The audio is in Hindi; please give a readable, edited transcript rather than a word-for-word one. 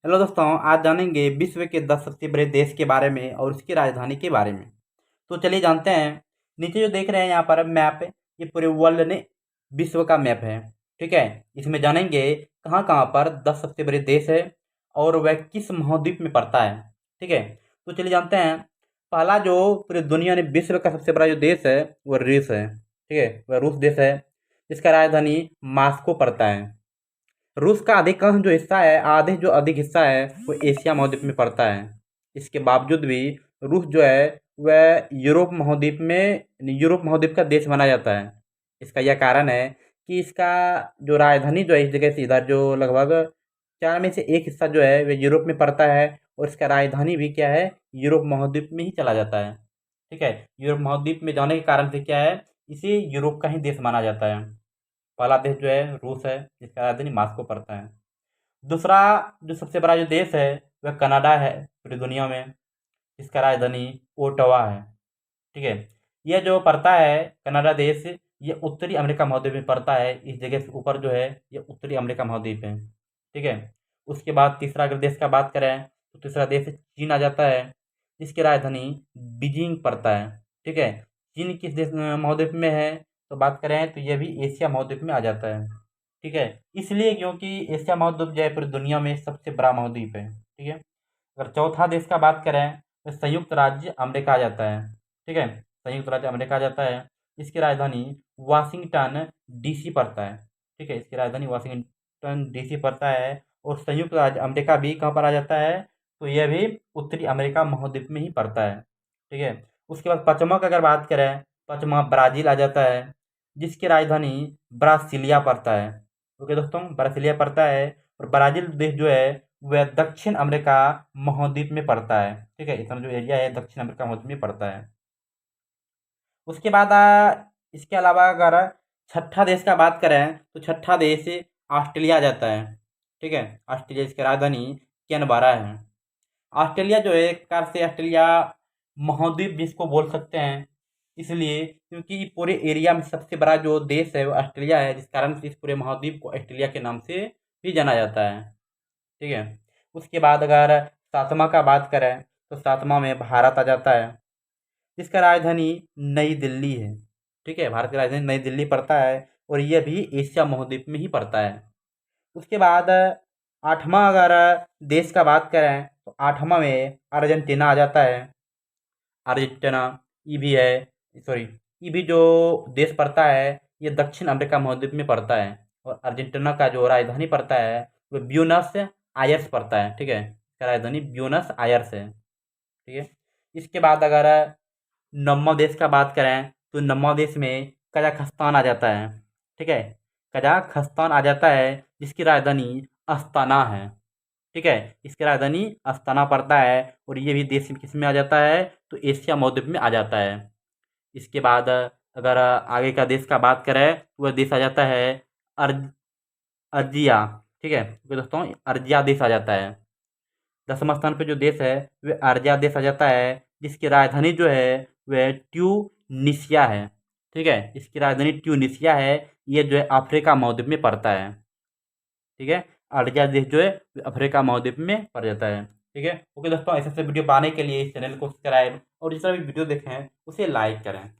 हेलो दोस्तों, आज जानेंगे विश्व के 10 सबसे बड़े देश के बारे में और उसकी राजधानी के बारे में। तो चलिए जानते हैं। नीचे जो देख रहे हैं यहाँ पर मैप, ये पूरे वर्ल्ड ने विश्व का मैप है। ठीक है। इसमें जानेंगे कहाँ कहाँ पर 10 सबसे बड़े देश है और वह किस महाद्वीप में पड़ता है। ठीक है। तो चलिए जानते हैं। पहला जो पूरी दुनिया ने विश्व का सबसे बड़ा जो देश है वह रूस है। ठीक है, वह रूस देश है जिसका राजधानी मॉस्को पड़ता है। रूस का अधिकांश जो हिस्सा है, आधे जो अधिक हिस्सा है वो एशिया महाद्वीप में पड़ता है। इसके बावजूद भी रूस जो है वह यूरोप महाद्वीप का देश माना जाता है। इसका यह कारण है कि इसका जो राजधानी जो है इस जगह से इधर जो लगभग 4 में से एक हिस्सा जो है वह यूरोप में पड़ता है और इसका राजधानी भी क्या है, यूरोप महाद्वीप में ही चला जाता है। ठीक है। यूरोप महाद्वीप में जाने के कारण से क्या है, इसे यूरोप का ही देश माना जाता है। पहला देश जो है रूस है जिसका राजधानी मॉस्को पड़ता है। दूसरा जो सबसे बड़ा जो देश है वह कनाडा है पूरी दुनिया में, जिसका राजधानी ओटावा है। ठीक है। यह जो पड़ता है कनाडा देश, ये उत्तरी अमेरिका महाद्वीप में पड़ता है। इस जगह से ऊपर जो है ये उत्तरी अमेरिका महाद्वीप है। ठीक है। उसके बाद तीसरा अगर देश का बात करें तो तीसरा देश चीन आ जाता है, जिसकी राजधानी बीजिंग पड़ता है। ठीक है। चीन किस देश महाद्वीप में है तो बात करें तो यह भी एशिया महाद्वीप में आ जाता है। ठीक है। इसलिए क्योंकि एशिया महाद्वीप जो है पूरी दुनिया में सबसे बड़ा महाद्वीप है। ठीक है। अगर चौथा देश का बात करें तो संयुक्त राज्य अमेरिका आ जाता है। ठीक है। संयुक्त राज्य अमेरिका आ जाता है। इसकी राजधानी वाशिंगटन डीसी पड़ता है। ठीक है। इसकी राजधानी वाशिंगटन डीसी पड़ता है और संयुक्त राज्य अमेरिका भी कहाँ पर आ जाता है तो यह भी उत्तरी अमेरिका महाद्वीप में ही पड़ता है। ठीक है। उसके बाद पश्चिमा की अगर बात करें, पश्चिमा ब्राज़ील आ जाता है, जिसकी राजधानी ब्रासिलिया पड़ता है। ओके दोस्तों, ब्रासिलिया पड़ता है और ब्राज़ील देश जो है वह दक्षिण अमेरिका महाद्वीप में पड़ता है। ठीक है। इतना जो एरिया है दक्षिण अमेरिका महाद्वीप में पड़ता है। उसके बाद इसके अलावा अगर छठा देश का बात करें तो छठा देश ऑस्ट्रेलिया आ जाता है। ठीक है। ऑस्ट्रेलिया इसकी राजधानी कैनबरा है। ऑस्ट्रेलिया जो है एक प्रकार से ऑस्ट्रेलिया महाद्वीप भी इसको बोल सकते हैं, इसलिए क्योंकि पूरे एरिया में सबसे बड़ा जो देश है वो ऑस्ट्रेलिया है, जिस कारण से इस पूरे महाद्वीप को ऑस्ट्रेलिया के नाम से भी जाना जाता है। ठीक है। उसके बाद अगर सातवां का बात करें तो सातवां में भारत आ जाता है, जिसका राजधानी नई दिल्ली है। ठीक है। भारत की राजधानी नई दिल्ली पड़ता है और यह भी एशिया महाद्वीप में ही पड़ता है। उसके बाद आठवां अगर देश का बात करें तो आठवां में अर्जेंटीना आ जाता है। अर्जेंटीना ये भी है, सॉरी, ये भी जो देश पड़ता है ये दक्षिण अमेरिका महाद्वीप में पड़ता है और अर्जेंटीना का जो राजधानी पड़ता है वो ब्यूनस आयर्स पड़ता है। ठीक है। इसका राजधानी ब्यूनस आयर्स है। ठीक है। इसके बाद अगर नौवां देश का बात करें तो नौवां देश में कजाकिस्तान आ जाता है। ठीक है। कजाकिस्तान आ जाता है जिसकी राजधानी अस्ताना है। ठीक है। इसकी राजधानी अस्ताना पड़ता है और ये भी देश किस में आ जाता है तो एशिया महाद्वीप में आ जाता है। इसके बाद अगर आगे का देश का बात करें तो वह देश आ जाता है अर्ज अर्जिया। ठीक है। तो दोस्तों अर्जिया देश आ जाता है। 10वां स्थान पे जो देश है वह अर्जिया देश आ जाता है, जिसकी राजधानी जो है वह ट्यूनिशिया है। ठीक है। इसकी राजधानी ट्यूनिशिया है। ये जो है अफ्रीका महाद्वीप में पड़ता है। ठीक है। अर्जिया देश जो है अफ्रीका महाद्वीप में पड़ जाता है। ठीक है। ओके दोस्तों, ऐसे वीडियो पाने के लिए इस चैनल को सब्सक्राइब और जिस तरह भी वीडियो देखें उसे लाइक करें।